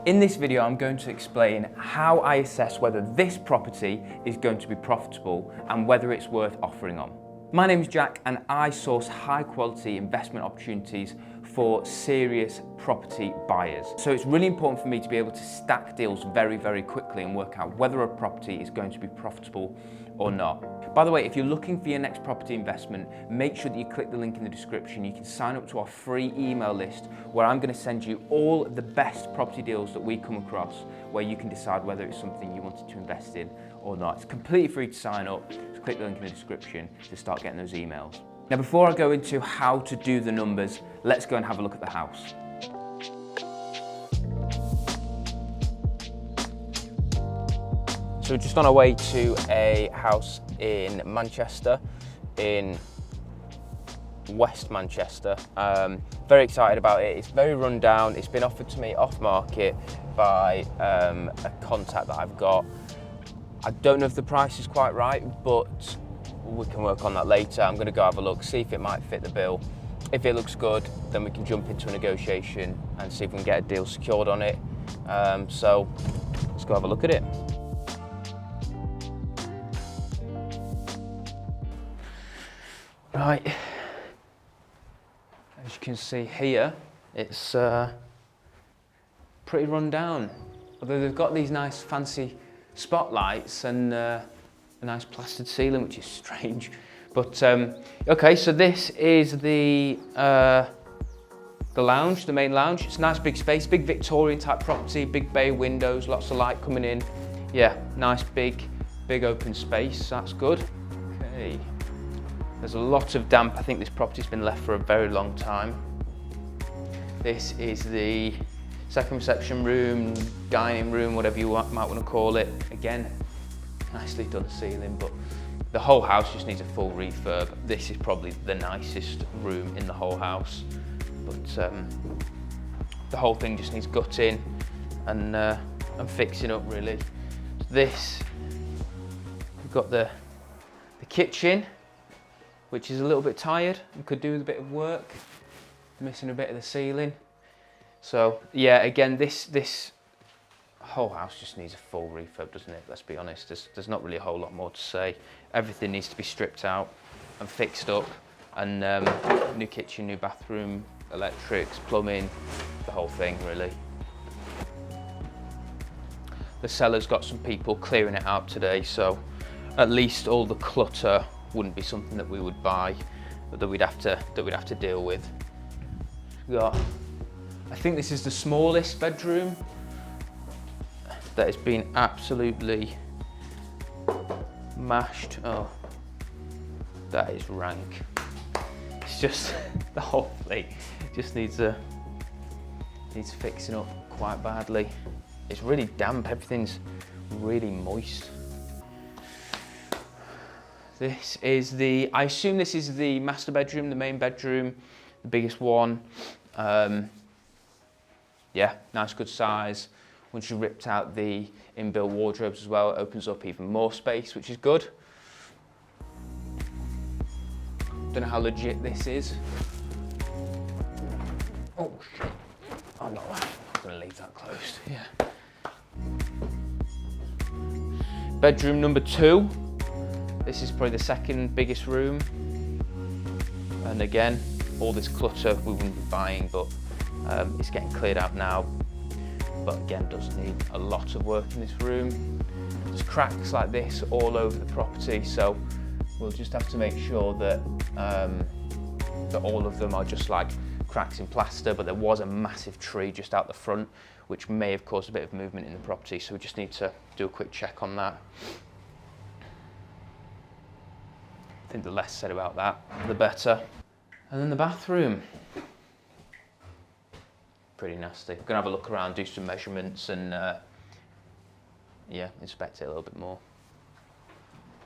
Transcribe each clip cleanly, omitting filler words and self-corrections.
In this video, I'm going to explain how I assess whether this property is going to be profitable and whether it's worth offering on. My name is Jack and I source high quality investment opportunities for serious property buyers. So it's really important for me to be able to stack deals very, very quickly and work out whether a property is going to be profitable or not. By the way, if you're looking for your next property investment, make sure that you click the link in the description. You can sign up to our free email list where I'm going to send you all of the best property deals that we come across, where you can decide whether it's something you wanted to invest in or not. It's completely free to sign up. Just click the link in the description to start getting those emails. Now, before I go into how to do the numbers, let's go and have a look at the house. So we're just on our way to a house in Manchester, in West Manchester. Very excited about it. It's very run down. It's been offered to me off market by a contact that I've got. I don't know if the price is quite right, but we can work on that later. I'm going to go have a look, see if it might fit the bill. If it looks good, then we can jump into a negotiation and see if we can get a deal secured on it. So let's go have a look at it. Right, as you can see here, it's pretty run down. Although they've got these nice fancy spotlights and a nice plastered ceiling, which is strange. But okay, so this is the lounge, the main lounge. It's a nice big space, big Victorian type property, big bay windows, lots of light coming in. Yeah, nice big open space. That's good. Okay. There's a lot of damp. I think this property's been left for a very long time. This is the second reception room, dining room, whatever you might want to call it. Again, nicely done ceiling, but the whole house just needs a full refurb. This is probably the nicest room in the whole house, but the whole thing just needs gutting and fixing up really. This, we've got the kitchen, which is a little bit tired and could do with a bit of work. Missing a bit of the ceiling. So yeah, again, this whole house just needs a full refurb, doesn't it? Let's be honest, there's not really a whole lot more to say. Everything needs to be stripped out and fixed up, and new kitchen, new bathroom, electrics, plumbing, the whole thing really. The seller's got some people clearing it out today, so at least all the clutter wouldn't be something that we would buy, but that we'd have to deal with. I think this is the smallest bedroom that has been absolutely mashed. Oh, that is rank. It's just the whole thing just needs fixing up quite badly. It's really damp. Everything's really moist. This is I assume this is the master bedroom, the main bedroom, the biggest one. Yeah, nice good size. Once you ripped out the inbuilt wardrobes as well, it opens up even more space, which is good. Don't know how legit this is. Oh shit. Oh no, I'm gonna leave that closed, yeah. Bedroom number 2. This is probably the second biggest room. And again, all this clutter we wouldn't be buying, but it's getting cleared out now. But again, does need a lot of work in this room. There's cracks like this all over the property, so we'll just have to make sure that that all of them are just like cracks in plaster. But there was a massive tree just out the front, which may have caused a bit of movement in the property, so we just need to do a quick check on that. I think the less said about that, the better. And then the bathroom. Pretty nasty. We're gonna have a look around, do some measurements and yeah, inspect it a little bit more.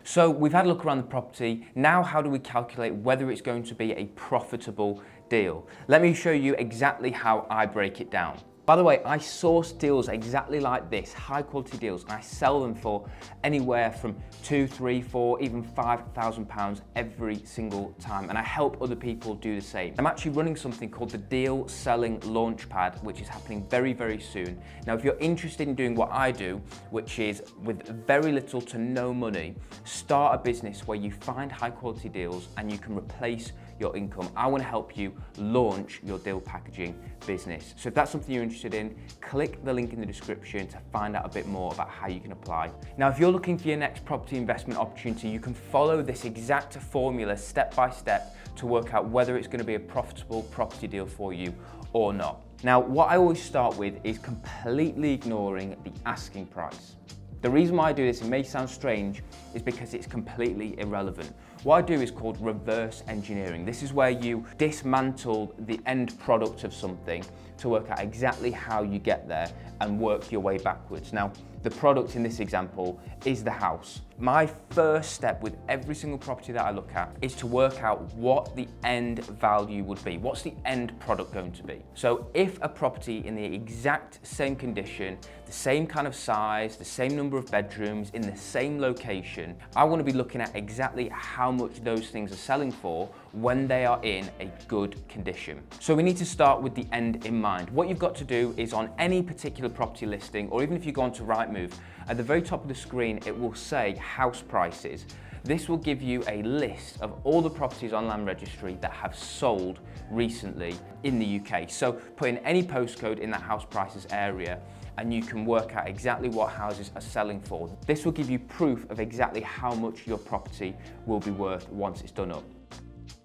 So we've had a look around the property. Now how do we calculate whether it's going to be a profitable deal? Let me show you exactly how I break it down. By the way, I source deals exactly like this, high quality deals, and I sell them for anywhere from £2, £3, £4, even £5,000 every single time, and I help other people do the same. I'm actually running something called the Deal Selling Launchpad, which is happening very, very soon. Now, if you're interested in doing what I do, which is with very little to no money, start a business where you find high quality deals and you can replace your income. I want to help you launch your deal packaging business. So if that's something you're interested in, click the link in the description to find out a bit more about how you can apply. Now, if you're looking for your next property investment opportunity, you can follow this exact formula step by step to work out whether it's going to be a profitable property deal for you or not. Now, what I always start with is completely ignoring the asking price. The reason why I do this, it may sound strange, is because it's completely irrelevant. What I do is called reverse engineering. This is where you dismantle the end product of something to work out exactly how you get there and work your way backwards. Now, the product in this example is the house. My first step with every single property that I look at is to work out what the end value would be. What's the end product going to be? So if a property in the exact same condition, the same kind of size, the same number of bedrooms, in the same location, I want to be looking at exactly how much those things are selling for when they are in a good condition. So we need to start with the end in mind. What you've got to do is on any particular property listing, or even if you go onto Rightmove, at the very top of the screen, it will say house prices. This will give you a list of all the properties on Land Registry that have sold recently in the UK. So put in any postcode in that house prices area and you can work out exactly what houses are selling for. This will give you proof of exactly how much your property will be worth once it's done up.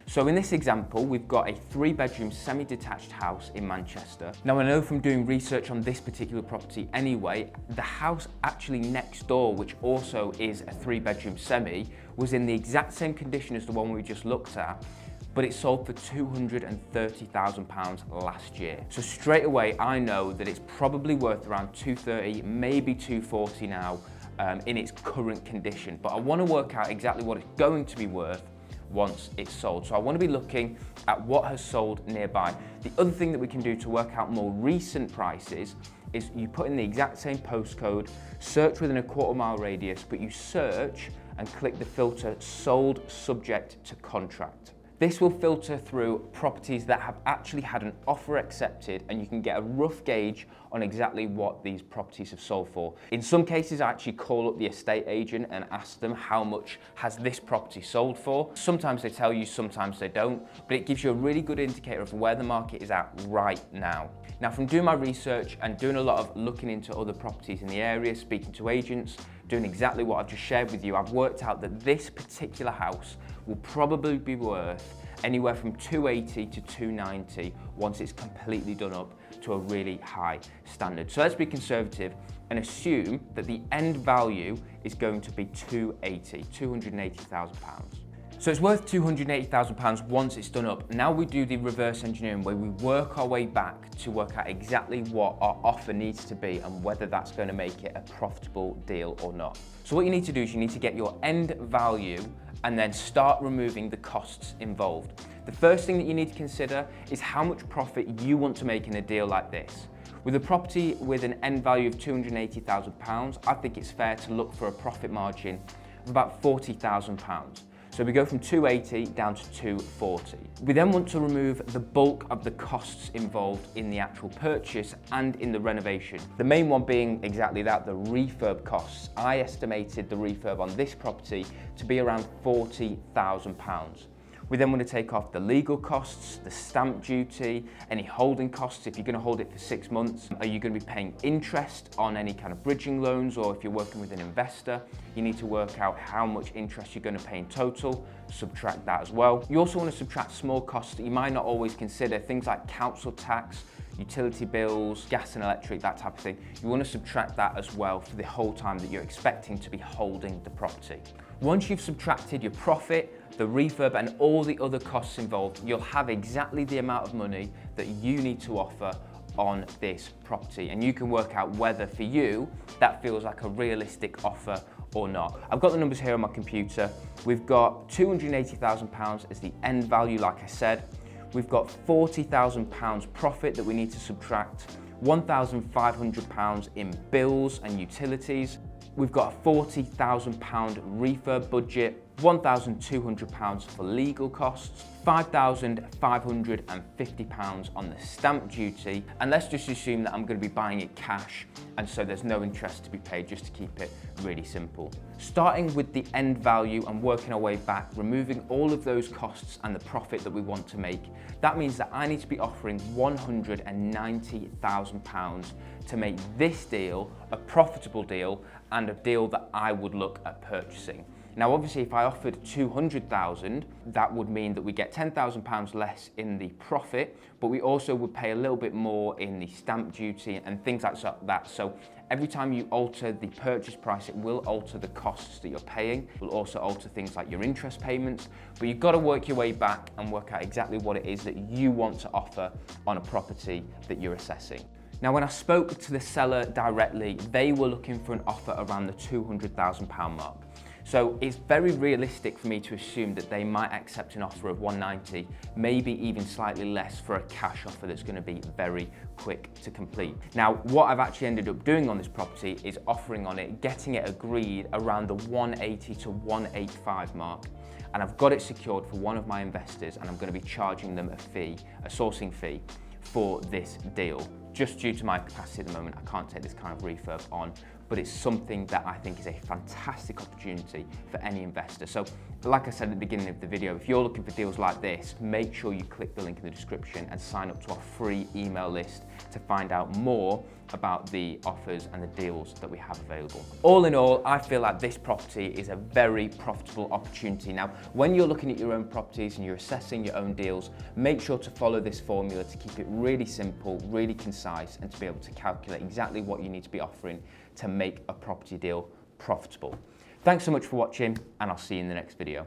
So in this example, we've got a 3-bedroom semi-detached house in Manchester. Now I know from doing research on this particular property anyway, the house actually next door, which also is a 3-bedroom semi, was in the exact same condition as the one we just looked at, but it sold for £230,000 last year. So straight away, I know that it's probably worth around 230, maybe 240 now in its current condition. But I want to work out exactly what it's going to be worth once it's sold. So I want to be looking at what has sold nearby. The other thing that we can do to work out more recent prices is you put in the exact same postcode, search within a quarter-mile radius, but you search and click the filter sold subject to contract. This will filter through properties that have actually had an offer accepted, and you can get a rough gauge on exactly what these properties have sold for. In some cases, I actually call up the estate agent and ask them how much has this property sold for. Sometimes they tell you, sometimes they don't, but it gives you a really good indicator of where the market is at right now. Now, from doing my research and doing a lot of looking into other properties in the area, speaking to agents, doing exactly what I've just shared with you, I've worked out that this particular house will probably be worth anywhere from 280 to 290 once it's completely done up to a really high standard. So let's be conservative and assume that the end value is going to be 280,000 pounds. So it's worth £280,000 once it's done up. Now we do the reverse engineering where we work our way back to work out exactly what our offer needs to be and whether that's going to make it a profitable deal or not. So what you need to do is you need to get your end value and then start removing the costs involved. The first thing that you need to consider is how much profit you want to make in a deal like this. With a property with an end value of £280,000, I think it's fair to look for a profit margin of about £40,000. So we go from 280 down to 240. We then want to remove the bulk of the costs involved in the actual purchase and in the renovation. The main one being exactly that, the refurb costs. I estimated the refurb on this property to be around £40,000. We then want to take off the legal costs, the stamp duty, any holding costs if you're going to hold it for 6 months. Are you going to be paying interest on any kind of bridging loans, or if you're working with an investor, you need to work out how much interest you're going to pay in total, subtract that as well. You also want to subtract small costs that you might not always consider, things like council tax, utility bills, gas and electric, that type of thing. You want to subtract that as well for the whole time that you're expecting to be holding the property. Once you've subtracted your profit, the refurb and all the other costs involved, you'll have exactly the amount of money that you need to offer on this property, and you can work out whether for you that feels like a realistic offer or not. I've got the numbers here on my computer. We've got £280,000 as the end value, like I said. We've got £40,000 profit that we need to subtract. £1,500 in bills and utilities. We've got a £40,000 refurb budget, £1,200 for legal costs, £5,550 on the stamp duty, and let's just assume that I'm going to be buying it cash, and so there's no interest to be paid, just to keep it really simple. Starting with the end value and working our way back, removing all of those costs and the profit that we want to make, that means that I need to be offering £190,000 to make this deal a profitable deal and a deal that I would look at purchasing. Now, obviously, if I offered 200,000, that would mean that we get £10,000 less in the profit, but we also would pay a little bit more in the stamp duty and things like that. So every time you alter the purchase price, it will alter the costs that you're paying. It will also alter things like your interest payments, but you've got to work your way back and work out exactly what it is that you want to offer on a property that you're assessing. Now, when I spoke to the seller directly, they were looking for an offer around the £200,000 mark. So it's very realistic for me to assume that they might accept an offer of 190, maybe even slightly less for a cash offer that's going to be very quick to complete. Now, what I've actually ended up doing on this property is offering on it, getting it agreed around the 180 to 185 mark. And I've got it secured for one of my investors, and I'm going to be charging them a fee, a sourcing fee for this deal. Just due to my capacity at the moment, I can't take this kind of refurb on, but it's something that I think is a fantastic opportunity for any investor. So like I said at the beginning of the video, if you're looking for deals like this, make sure you click the link in the description and sign up to our free email list to find out more about the offers and the deals that we have available. All in all, I feel like this property is a very profitable opportunity. Now, when you're looking at your own properties and you're assessing your own deals, make sure to follow this formula to keep it really simple, really concise, and to be able to calculate exactly what you need to be offering to make a property deal profitable. Thanks so much for watching, and I'll see you in the next video.